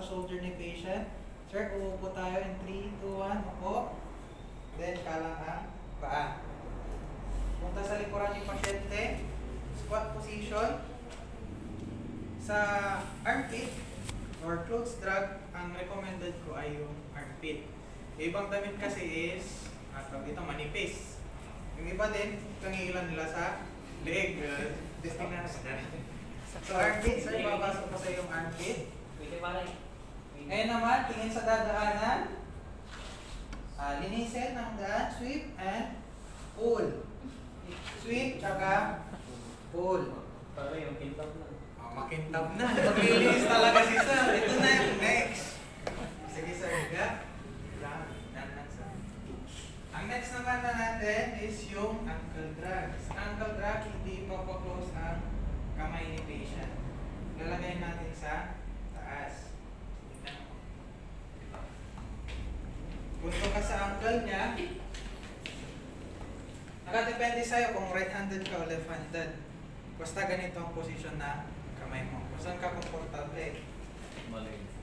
shoulder ni patient. Sir, uupo tayo in 3, 2, 1, upo. Then, kalang ang paa. Punta sa likuran yung pasyente. Squat position. Sa armpit or clothes drag, ang recommended ko ay yung armpit. Ibang damit kasi is, dito manipis. Yung iba din, kangilan nila sa leg. Testing na natin. So armpit, sir, babasok ko sa yung armpit. Ngayon naman, tingin sa dadaanan. Linisin ng daan, sweep and pull. Sweep, tsaka pull. Para yung kintab na. Makintab na. Maglinis talaga si sir. Ito na yung next. Sige sir, higa. Ang next naman na natin is yung ankle drag. Sa ankle drag, hindi pa-close ang kamay ni patient. Lalagay natin sa taas. Punto ka sa ankle niya. Nakadepende sa'yo kung right-handed ka o left-handed. Basta ganito ang position na kamay mo. Kung saan ka komportable. Mali.